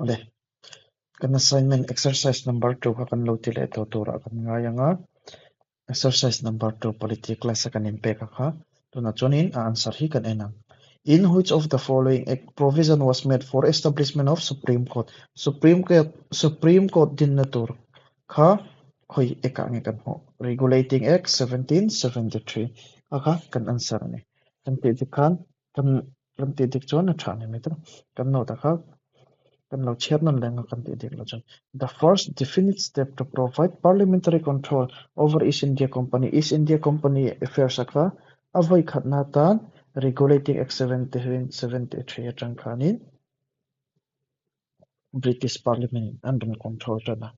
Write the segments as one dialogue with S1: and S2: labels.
S1: Okay. Kan assignment exercise number 2 ka kan lo tile to tura kan nga yanga exercise number 2 polity class kan impact ka to na chunin a answer hi kan enang. In which of the following a provision was made for establishment of Supreme Court? Supreme Court din na tur ka hoi eka nge kan ho regulating act 1773 aka kan answer ni kan ti kan kan ti dik chon na thani mi to kan no ta ka the first definite step to provide parliamentary control over East India Company affairs aka avoid khatnatan regulating Act 1773 atangkhanin British Parliament under control tana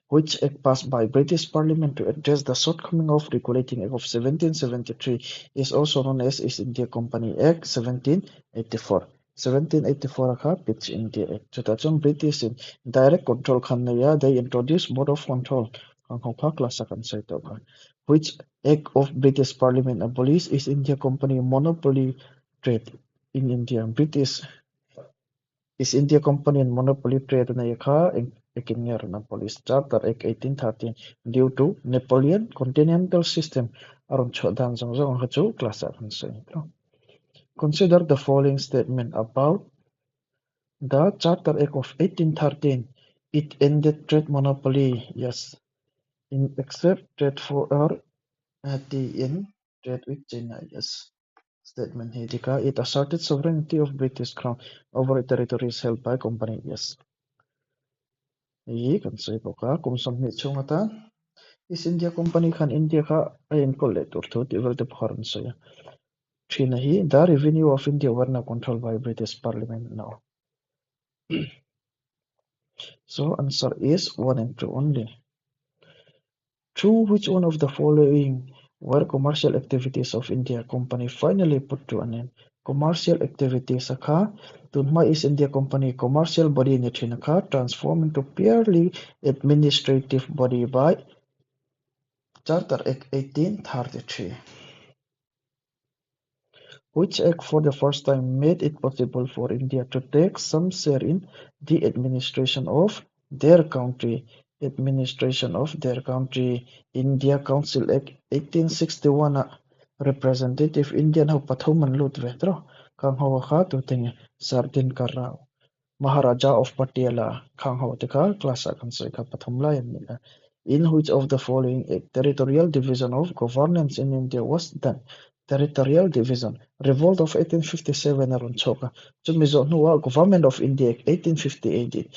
S1: which act passed by British Parliament to address the shortcoming of regulating Act of 1773 is also known as East India Company Act 1784. 1784 ka pitch India Act. Chutachong British in direct control khanaya they introduced board of control kanghoka klasa kan saito ka which Act of British Parliament abolished East India Company monopoly trade in India. British East India Company and monopoly trade na yakha ekinyer na police charter Act 1813 due to Napoleon continental system aron chodan zongjong hachu class akan so. Consider the following statement about the Charter Act of 1813. It ended trade monopoly, yes, in except trade for at the end trade with China, yes. Statement here, it asserted sovereignty of British Crown over territories held by company, yes. Kan say ko ka kung samit chungata is India Company kan India ka ayin collector to develop foreign so ya. China hi the revenue of India were now controlled by British Parliament now. So answer is 1 and 2 only. Through which one of the following were commercial activities of India Company finally put to an end? Commercial activities aka tunma is India Company commercial body ni Chinaka transformed into purely administrative body by Charter Act 1833. Which act for the first time made it possible for India to take some share in the administration of their country. India Council Act 1861 representative Indian ho pathuman lut vetro kang ho kha tu ting Sardin Karao Maharaja of Patiala kang ho tika klasa kan so ka pathum la in which of the following territorial division of governance in India was done? Territorial division. Revolt of 1857 aron choka. Chumizo nuwa Government of India 1858.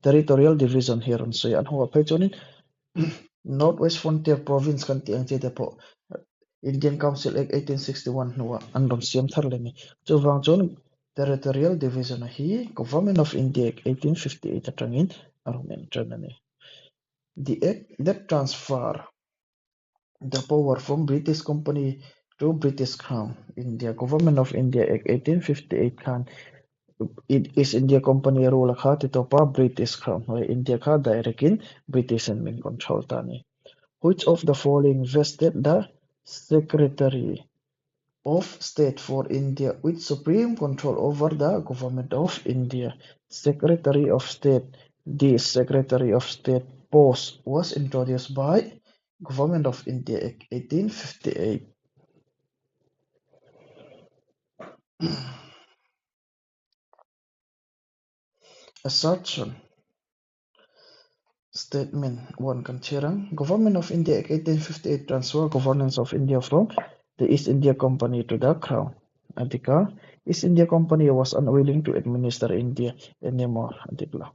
S1: Territorial division here on so yan huwa pechonin Northwest Frontier Province kan tiang chete po Indian Council Act 1861 nuwa andom siam tharleni. Chuwang chon territorial division hi Government of India 1858 atangin aron chanani. The act that transfer the power from British Company to British Crown. India Government of India Act 1858 kan it is India Company rule kha titopa British Crown. India kha direct in British and main control tani. Which of the following vested the Secretary of State for India with supreme control over the Government of India? Secretary of State. The Secretary of State post was introduced by Government of India Act 1858. Assertion. Statement 1 Kanchirang. Government of India Act 1858 transfer governance of India from the East India Company to the Crown. Adika, East India Company was unwilling to administer India anymore. Adikla.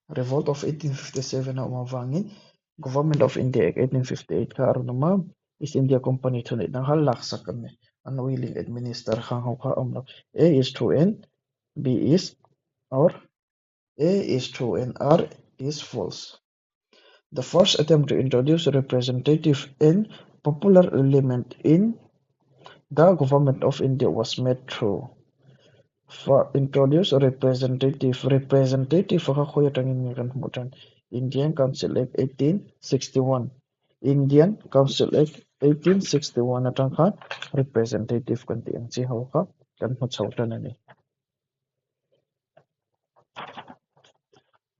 S1: Revolt of 1857 na umavangin. Government of India Act 1858 ka arunama East India Company tunit nang halaksak kami. Unwilling administer hang ka umlak. A is true and B is or A is true and R is false. The first attempt to introduce a representative and popular element in the Government of India was made through introduce a representative Indian Council Act 1861. Indian Council Act 1861 atang kha representative kan tiang chi ho kha kan hu chautan ani.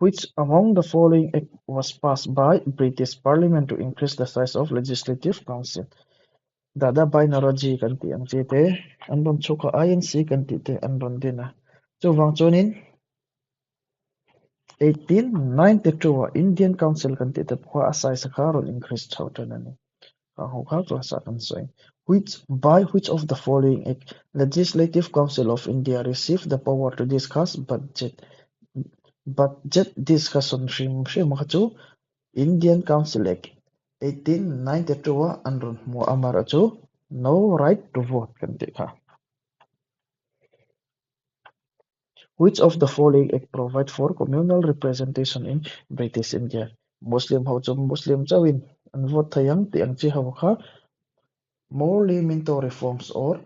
S1: Which among the following act was passed by British Parliament to increase the size of Legislative Council? Dada binary kanti ang chite andon chuka INC kanti te andon dina. Chuwang chunin 1892 Indian Council kanti te pukha asai sakaron increase chautanani. Kahukha to sakan soin. Which of the following act Legislative Council of India received the power to discuss budget discussion shim makachu Indian Council Act 1892 andron mo amara chu no right to vote kanti ka. Which of the following act provide for communal representation in British India? Muslim ho chu Muslim chawin an vote thayang ti ang chi ho kha more limited reforms or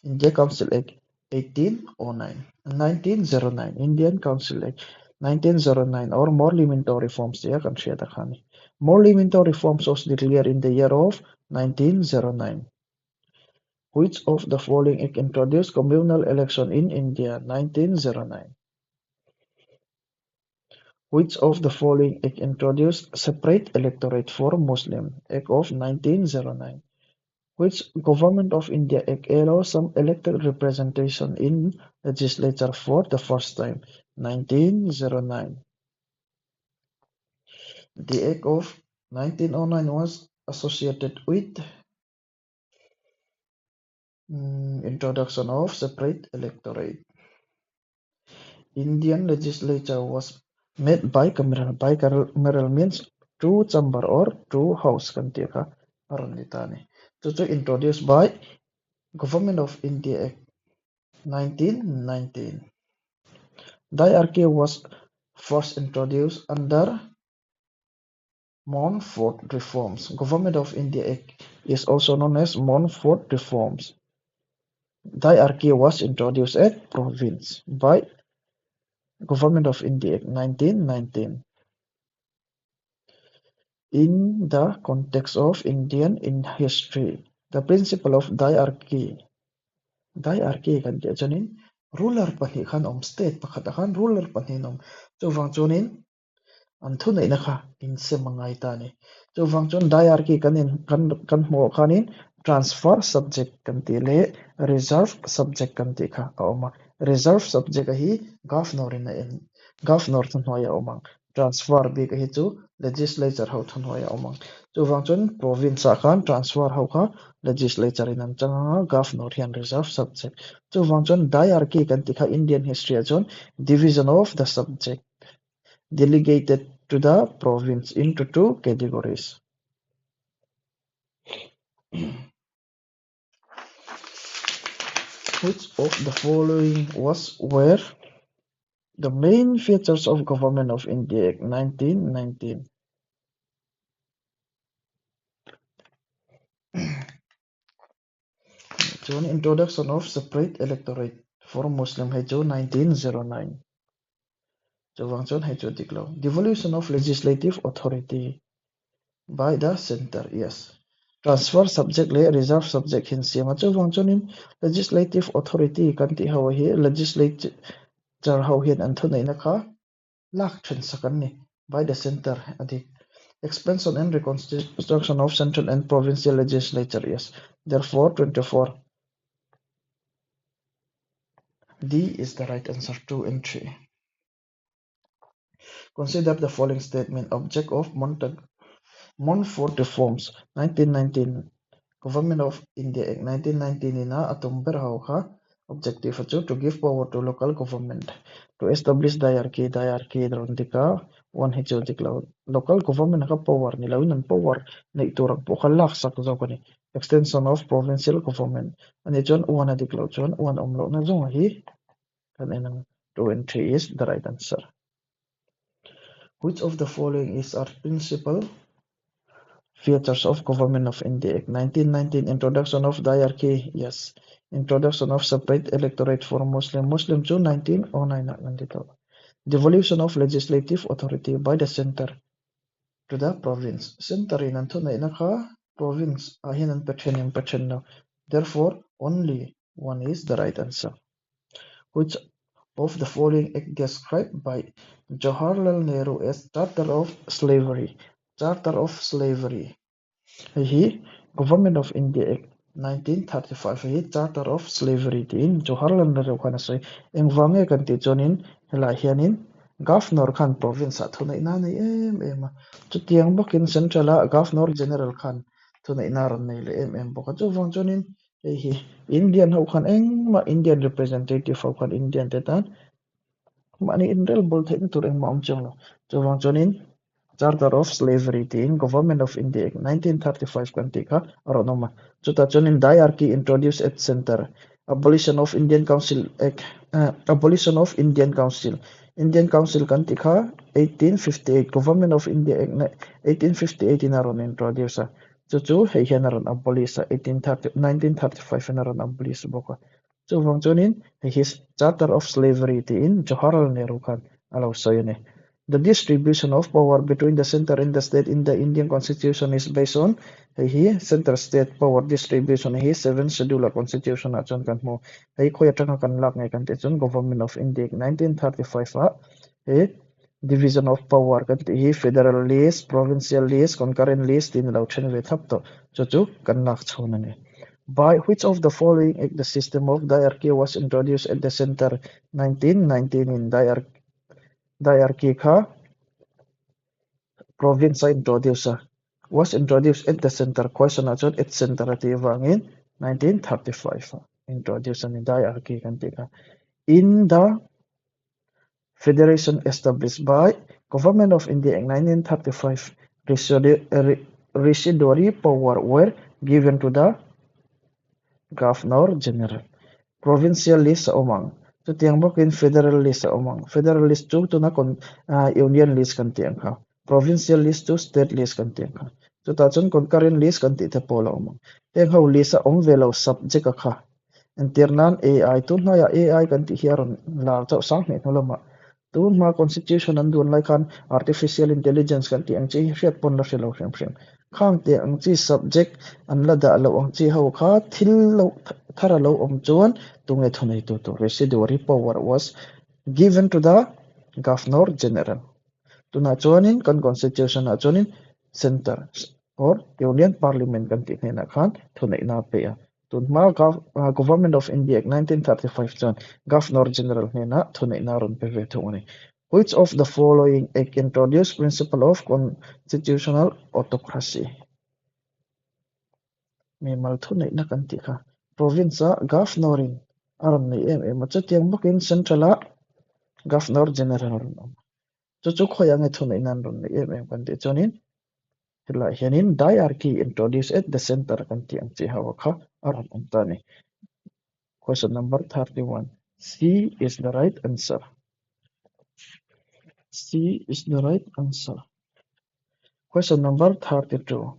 S1: India Council Act 1809 1909 Indian Council Act 1909 or more limited reforms ya kan siya takhani. More limited reforms was declared in the year of 1909. Which of the following act introduced communal election in India? 1909. Which of the following act introduced separate electorate for Muslim? Act of 1909. Which Government of India Act allows some elected representation in legislature for the first time? 1909. The Act of 1909 was associated with introduction of separate electorate. Indian legislature was made bicameral. Bicameral means two chamber or two house kanti ka aronitani. To introduced by Government of India Act 1919. Diarchy was first introduced under Montfort Reforms. Government of India Act is also known as Montfort Reforms. Diarchy was introduced at province by Government of India Act 1919. In the context of Indian in history, the principle of diarchy kan dia chunin ruler pahnih khan state pakhat khan ruler pahnih nom chuwang chunin an thu nei na kha in se mangai ta ni chuwang chun diarchy kan mo khanin transfer subject kan ti le reserve subject kan ti kha oma reserve subject hi governor in en governor thun hoya omang transfer bi ka hi chu legislature ho thun hoya omang chuwang chun province khan transfer ho kha legislature in an changa governor hian reserve subject chuwang chun diarchy kan ti kha Indian history chun division of the subject delegated to the province into two categories. Which of the following were the main features of Government of India Act 1919? So, introduction of separate electorate for Muslim Hejo 1909. Devolution of legislative authority by the center. Yes. Transfer subject le reserve subject hin siama in legislative authority kanti hawa hi legislature how hin an thunai na kha lak then sakan ni by the center adi expansion and reconstruction of central and provincial legislature. Yes. Therefore 24 D is the right answer. 2 and 3. Consider the following statement. Object of Montfort Reforms 1919 Government of India Act 1919 ina atumber hauka objective to give power to local government to establish diarchy drondika one hicho dikla local government ka power ni lawin power na iturang po kalak sak kani extension of provincial government ani chon one dikla chon one omlo na zong hi kan enang 2 and 3 is the right answer. Which of the following is our principal features of Government of India Act 1919? Introduction of diarchy. Yes. Introduction of separate electorate for Muslim to 1909 nandito. Devolution of legislative authority by the center to the province. Center in na inaka province ahin an petchen now. Therefore only one is the right answer. of the following act described by Jawaharlal Nehru as Charter of Slavery. Charter of Slavery. He Government of India Act 1935 hi Charter of Slavery tin Jawaharlal Nehru khana sei engwange kan ti chonin hela hianin governor khan province a thuna ina nei em chutiang bokin central a governor general khan thuna ina ron nei le em boka chu wang chonin hi Indian ho khan engma Indian representative ho khan Indian te tan mani in rel bol thein tur engma om chang lo chu wang chonin Charter of Slavery tin Government of India Act 1935 kan ti kha aronoma chuta chonin diarchy introduced at center abolition of Indian Council Act abolition of Indian Council kan ti kha 1858 Government of India Act 1858 in aron introduce chu chu hei hian aron abolish 1935 in aron abolish boka chu wang chonin his Charter of Slavery tin Jawaharlal Nehru khan alo soyane. The distribution of power between the center and the state in the Indian Constitution is based on hi center-state power distribution hi 7th schedule constitution a chon kan mo hi khoya tanga kan lak ngai kan te chon Government of India 1935 a hi division of power kan ti hi federal list provincial list concurrent list in lo chen ve thap to chu chu kan lak chhon ani. By which of the following act the system of diarchy was introduced at the center 1919 in diarchy kha province introducer was introduced at the center question achon at center ati wangin 1935 introduced in diarchy kan tika in the federation established by Government of India in 1935 residuary power were given to the Governor General. Provincial list sa umang. So tiang bokin federal list sa umang. Federal list to na union list kan tiang ka. Provincial list to state list kan tiang ka. So tachon concurrent list kan ti te pola umang. Tiang hau list sa velo subject ka. Internan AI tu na ya AI kan ti hiaron la chau sang ne tholama. Tu ma constitution an dun lai khan artificial intelligence kan ti ang chi hriat pon la hrelo hrem khang te ang chi subject an la da lo ang chi ho kha thil lo thara lo om chuan tunge thunei tu residuary power was given to the Governor General. Tuna chuanin kan constitution a chuanin center or union parliament kan ti na khan thunei na pe a tunma Government of India 1935 chuan Governor General na thunei na ron pe ve thuni. Which of the following act introduced principle of constitutional autocracy? Me mal thunei na kan ti kha province a governorin aron nei em cha tiang bokin central a Governor General ron chu chu khoya nge thunei nan ron nei em kan ti chonin hela hianin diarchy introduced at the center kan ti ang chi hawa kha aron antani. Question number 31. C is the right answer. C is the right answer. Question number 32.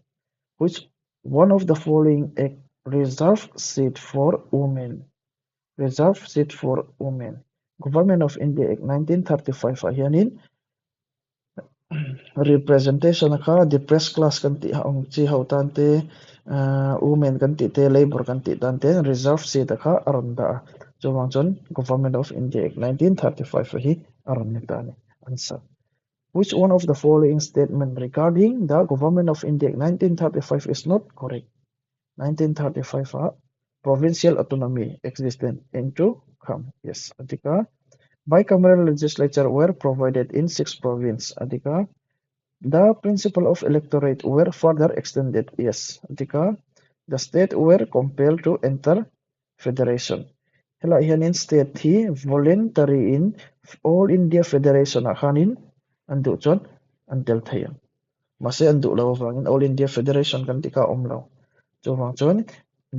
S1: Which one of the following act reserve seat for women? Reserve seat for women. Government of India Act 1935 hianin representation ka depressed class kan ti ong chi ho tan te women kan ti te labor kan ti tan te reserve seat ka aron da chuwang chon Government of India Act 1935 hi aron ni ta ni answer. Which one of the following statement regarding the Government of India Act 1935 is not correct? 1935 provincial autonomy existed into come yes adika bicameral legislature were provided in 6 provinces adika the principle of electorate were further extended yes adika the state were compelled to enter federation hela hianin state hi voluntary in all India federation akhanin andu chon antel thayan mase andu lo wangin all India federation kan tika omlo chuwang chon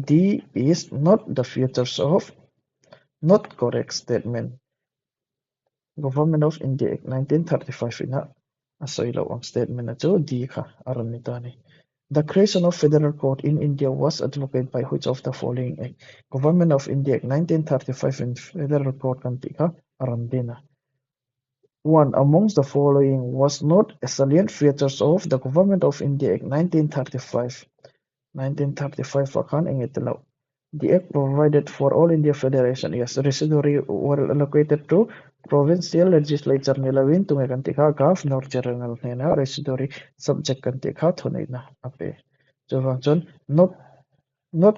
S1: D is not the features of not correct statement. Government of India Act 1935 ina asoilo ang statement na cho D ka aron nitani. The creation of federal court in India was advocated by which of the following act? Government of India Act 1935 in federal court kanti ka aron dina. One amongst the following was not a salient features of the Government of India Act 1935. 1935 akan ingitlaw. The act provided for all India Federation yes residuary were allocated to provincial legislature nilawin tumekantika governor general nena residuary subject kantika thonina ape jawangchon not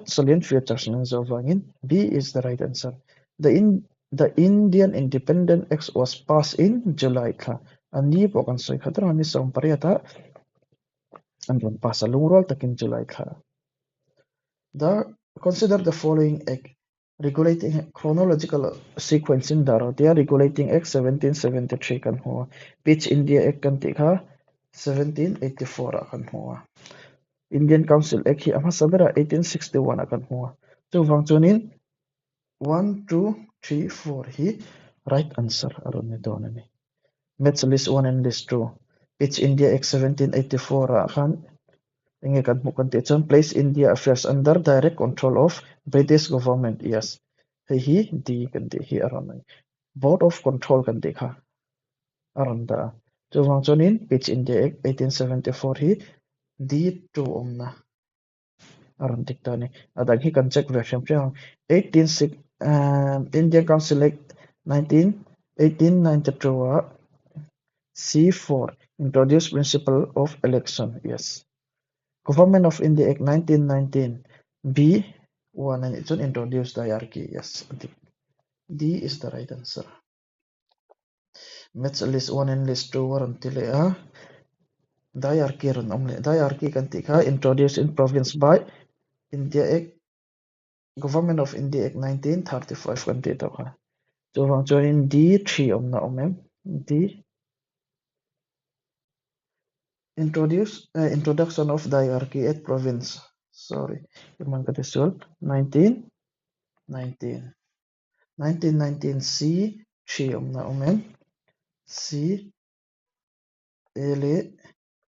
S1: salient features ng Zovangin. B is the right answer. The Indian Independent Act was passed in July ka. Ani po kan soy khatra ni som pariyata andon pasalungrol takin July ka. Consider the following act regulating chronological sequencing daro dia regulating act 1773 kan huwa which India act kan tikha 1784 kan huwa Indian Council Act hi ama sabera 1861 akan huwa so wangchunin 1 2 3 4 hi right answer aron ni donani Metz list 1 and list 2 which India Act 1784 kan inge kan bukan tichon place India affairs under direct control of British government yes hi di kan ti hi aron board of control kan ti kha aron da so wangchunin which India Act 1874 hi di tu omna aron tiktani adag hi kan check version pre 186 Indian Council Act 1892 C4 introduced principle of election yes Government of India Act 1919 B 1 and it's introduced hierarchy yes D is the right answer Metz list 1 and list 2 waran tile hierarchy ron omle hierarchy kan tika introduced in province by India Act Government of India Act 1935 kan tito ka so wang join D3 omna omem D introduction of the hierarchy at province sorry iman kati sol 1919 C 3 omna omen C ele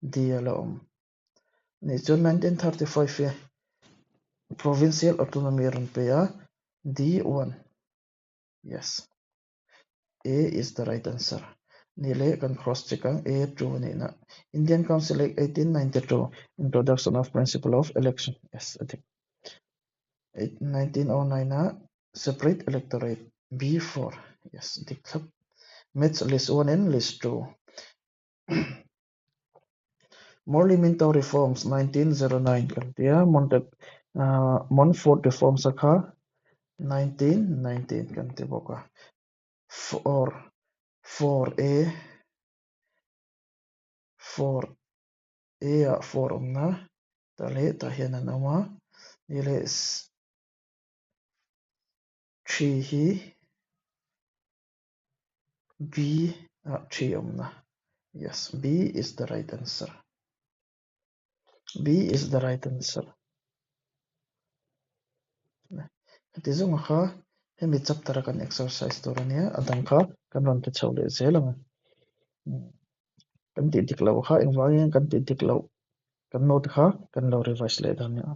S1: diala om ni sol 1935 ya provincial autonomy ron pe ya D1 yes A is the right answer nile kan cross check ang A2 ni na Indian Council Act 1892 introduction of principle of election yes I think 1909 na separate electorate B4 yes diklat Metz list 1 and list 2 Monumental reforms 1909 kan dia Montfort reforms akha 1919 kan ti boka 4 4A 4A 4 omna tale tahian nama nile 3 hi B 3 omna yes B is the right answer B is the right answer Iti zung kha hemi chapter kan exercise torania adang kha kan ron te chawle zelanga kan ti diklo kha engwang kan ti diklo kan note kha kan lo revise le dan ya